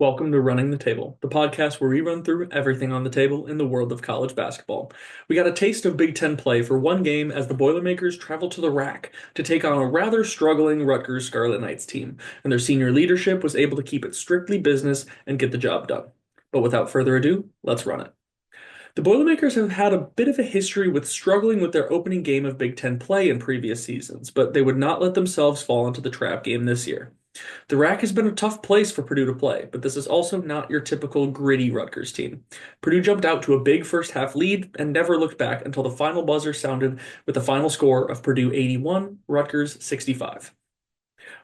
Welcome to Running the Table, the podcast where we run through everything on the table in the world of college basketball. We got a taste of Big Ten play for one game as the Boilermakers travel to the RAC to take on a rather struggling Rutgers Scarlet Knights team, and their senior leadership was able to keep it strictly business and get the job done. But without further ado, let's run it. The Boilermakers have had a bit of a history with struggling with their opening game of Big Ten play in previous seasons, but they would not let themselves fall into the trap game this year. The RAC has been a tough place for Purdue to play, but this is also not your typical gritty Rutgers team. Purdue jumped out to a big first half lead and never looked back until the final buzzer sounded with the final score of Purdue 81, Rutgers 65.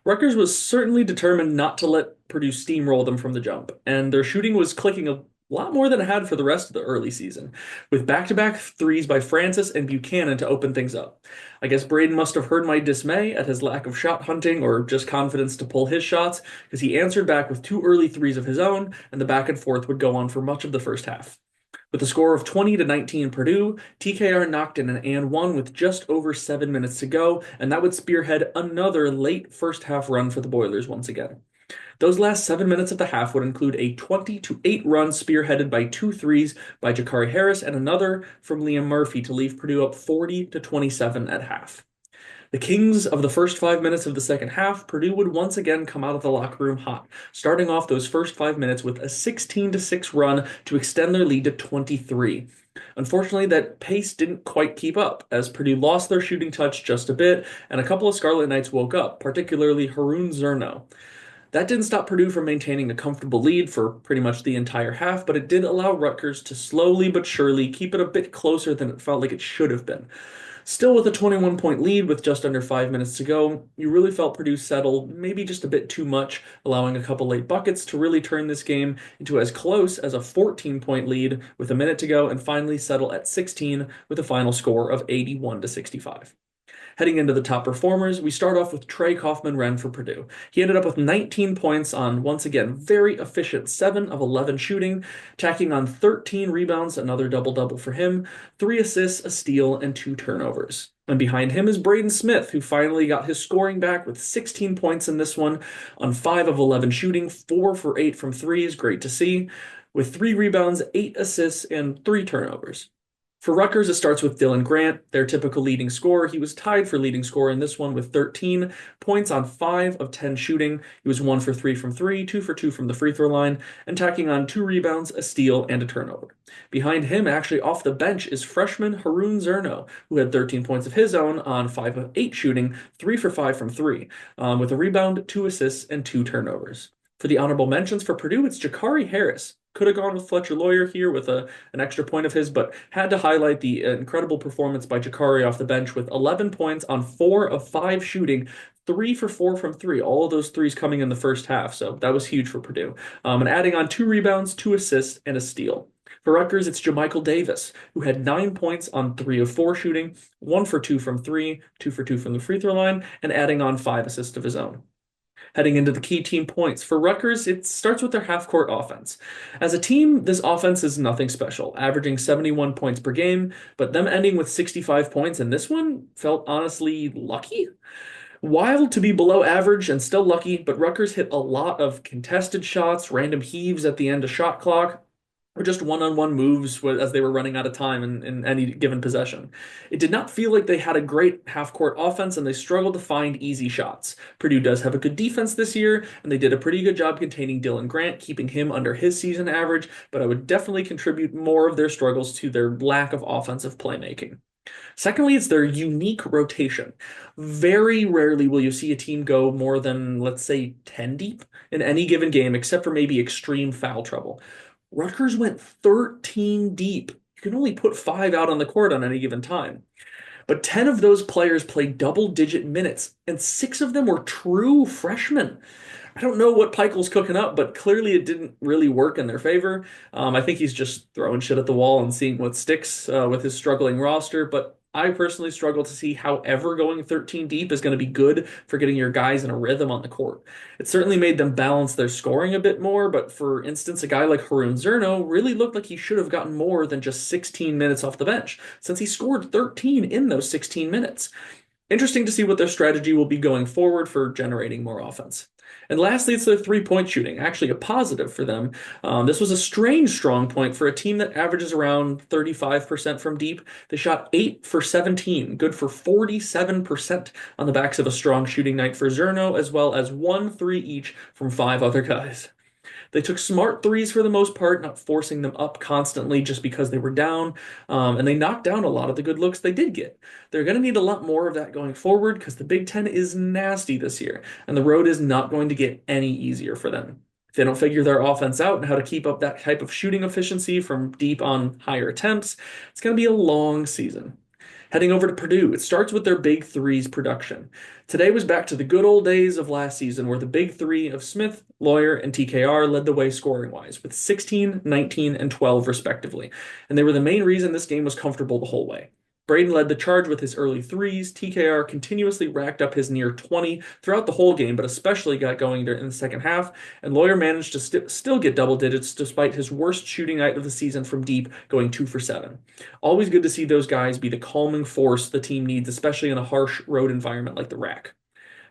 Rutgers was certainly determined not to let Purdue steamroll them from the jump, and their shooting was clicking a lot more than it had for the rest of the early season, with back-to-back threes by Francis and Buchanan to open things up. I guess Braden must have heard my dismay at his lack of shot hunting or just confidence to pull his shots, because he answered back with two early threes of his own, and the back and forth would go on for much of the first half. With a score of 20-19 Purdue, TKR knocked in an and one with just over 7 minutes to go, and that would spearhead another late first half run for the Boilers once again. Those last 7 minutes of the half would include a 20-8 run spearheaded by two threes by Jakari Harris and another from Liam Murphy to leave Purdue up 40-27 at half. The Kings of the first 5 minutes of the second half, Purdue would once again come out of the locker room hot, starting off those first 5 minutes with a 16-6 run to extend their lead to 23. Unfortunately, that pace didn't quite keep up, as Purdue lost their shooting touch just a bit, and a couple of Scarlet Knights woke up, particularly Haroon Zerno. That didn't stop Purdue from maintaining a comfortable lead for pretty much the entire half, but it did allow Rutgers to slowly but surely keep it a bit closer than it felt like it should have been. Still, with a 21-point lead with just under 5 minutes to go, you really felt Purdue settle maybe just a bit too much, allowing a couple late buckets to really turn this game into as close as a 14-point lead with a minute to go and finally settle at 16 with a final score of 81-65. Heading into the top performers, we start off with Trey Kaufman-Renn for Purdue. He ended up with 19 points on, once again, very efficient 7 of 11 shooting, tacking on 13 rebounds, another double-double for him, 3 assists, a steal, and 2 turnovers. And behind him is Braden Smith, who finally got his scoring back with 16 points in this one on 5 of 11 shooting, 4 for 8 from threes, great to see, with 3 rebounds, 8 assists, and 3 turnovers. For Rutgers, it starts with Dylan Grant, their typical leading scorer. He was tied for leading scorer in this one with 13 points on 5 of 10 shooting. He was 1 for 3 from 3, 2 for 2 from the free throw line, and tacking on 2 rebounds, a steal, and a turnover. Behind him, actually off the bench, is freshman Haroon Zerno, who had 13 points of his own on 5 of 8 shooting, 3 for 5 from 3, with a rebound, 2 assists, and 2 turnovers. For the honorable mentions for Purdue, it's Jakari Harris. Could have gone with Fletcher Lawyer here with an extra point of his, but had to highlight the incredible performance by Jakari off the bench with 11 points on 4 of 5 shooting, 3 for 4 from 3, all of those threes coming in the first half, so that was huge for Purdue. And adding on 2 rebounds, 2 assists, and a steal. For Rutgers, it's Jamichael Davis, who had 9 points on 3 of 4 shooting, 1 for 2 from 3, 2 for 2 from the free throw line, and adding on 5 assists of his own. Heading into the key team points. For Rutgers, it starts with their half-court offense. As a team, this offense is nothing special, averaging 71 points per game, but them ending with 65 points in this one felt honestly lucky. Wild to be below average and still lucky, but Rutgers hit a lot of contested shots, random heaves at the end of shot clock, or just one-on-one moves as they were running out of time in any given possession. It did not feel like they had a great half-court offense, and they struggled to find easy shots. Purdue does have a good defense this year, and they did a pretty good job containing Dylan Grant, keeping him under his season average, but I would definitely contribute more of their struggles to their lack of offensive playmaking. Secondly, it's their unique rotation. Very rarely will you see a team go more than, let's say, 10 deep in any given game, except for maybe extreme foul trouble. Rutgers went 13 deep. You can only put 5 out on the court on any given time. But 10 of those players played double-digit minutes, and 6 of them were true freshmen. I don't know what Peichel's cooking up, but clearly it didn't really work in their favor. I think he's just throwing shit at the wall and seeing what sticks with his struggling roster, but I personally struggle to see how ever going 13 deep is going to be good for getting your guys in a rhythm on the court. It certainly made them balance their scoring a bit more, but for instance, a guy like Haroon Zerno really looked like he should have gotten more than just 16 minutes off the bench, since he scored 13 in those 16 minutes. Interesting to see what their strategy will be going forward for generating more offense. And lastly, it's their three-point shooting, actually a positive for them. This was a strange strong point for a team that averages around 35% from deep. They shot 8 for 17, good for 47% on the backs of a strong shooting night for Zerno, as well as 1 3 each from 5 other guys. They took smart threes for the most part, not forcing them up constantly just because they were down. And they knocked down a lot of the good looks they did get. They're going to need a lot more of that going forward because the Big Ten is nasty this year, and the road is not going to get any easier for them. If they don't figure their offense out and how to keep up that type of shooting efficiency from deep on higher attempts, it's going to be a long season. Heading over to Purdue, it starts with their big threes production. Today was back to the good old days of last season where the big three of Smith, Lawyer, and TKR led the way scoring wise with 16, 19, and 12 respectively. And they were the main reason this game was comfortable the whole way. Braden led the charge with his early threes. TKR continuously racked up his near 20 throughout the whole game, but especially got going in the second half. And Lawyer managed to still get double digits despite his worst shooting night of the season from deep, going 2 for 7. Always good to see those guys be the calming force the team needs, especially in a harsh road environment like the RAC.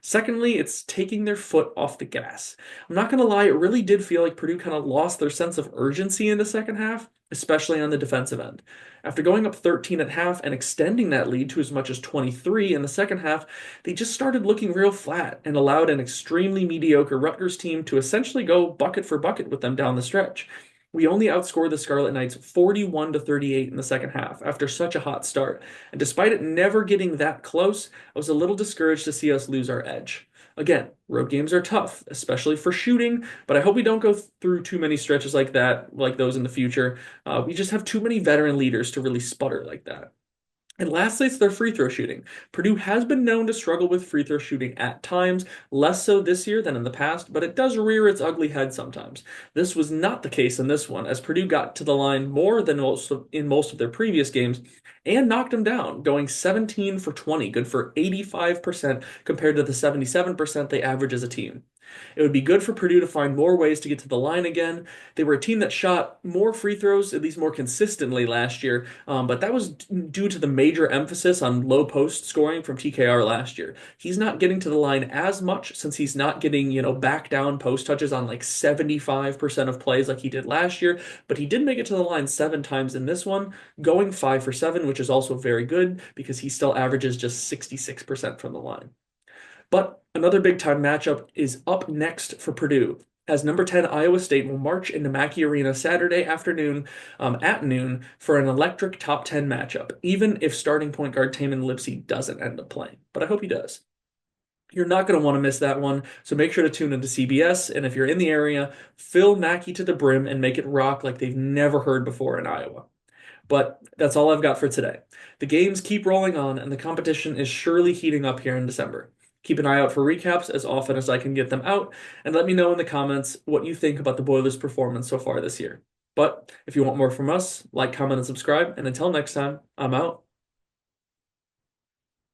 Secondly, it's taking their foot off the gas. I'm not going to lie, it really did feel like Purdue kind of lost their sense of urgency in the second half, especially on the defensive end. After going up 13 at half and extending that lead to as much as 23 in the second half, they just started looking real flat and allowed an extremely mediocre Rutgers team to essentially go bucket for bucket with them down the stretch. We only outscored the Scarlet Knights 41 to 38 in the second half after such a hot start. And despite it never getting that close, I was a little discouraged to see us lose our edge. Again, road games are tough, especially for shooting, but I hope we don't go through too many stretches like that, like those in the future. We just have too many veteran leaders to really sputter like that. And lastly, it's their free throw shooting. Purdue has been known to struggle with free throw shooting at times, less so this year than in the past, but it does rear its ugly head sometimes. This was not the case in this one, as Purdue got to the line more than in most of their previous games and knocked them down, going 17 for 20, good for 85% compared to the 77% they average as a team. It would be good for Purdue to find more ways to get to the line again. They were a team that shot more free throws, at least more consistently last year, but that was due to the major emphasis on low post scoring from TKR last year. He's not getting to the line as much since he's not getting, back down post touches on like 75% of plays like he did last year, but he did make it to the line 7 times in this one, going 5 for 7, which is also very good because he still averages just 66% from the line. But another big time matchup is up next for Purdue, as number 10 Iowa State will march into Mackey Arena Saturday afternoon at noon for an electric top 10 matchup, even if starting point guard Tamin Lipsey doesn't end up playing. But I hope he does. You're not going to want to miss that one, so make sure to tune into CBS, and if you're in the area, fill Mackey to the brim and make it rock like they've never heard before in Iowa. But that's all I've got for today. The games keep rolling on, and the competition is surely heating up here in December. Keep an eye out for recaps as often as I can get them out, and let me know in the comments what you think about the Boilers' performance so far this year. But if you want more from us, like, comment, and subscribe, and until next time, I'm out.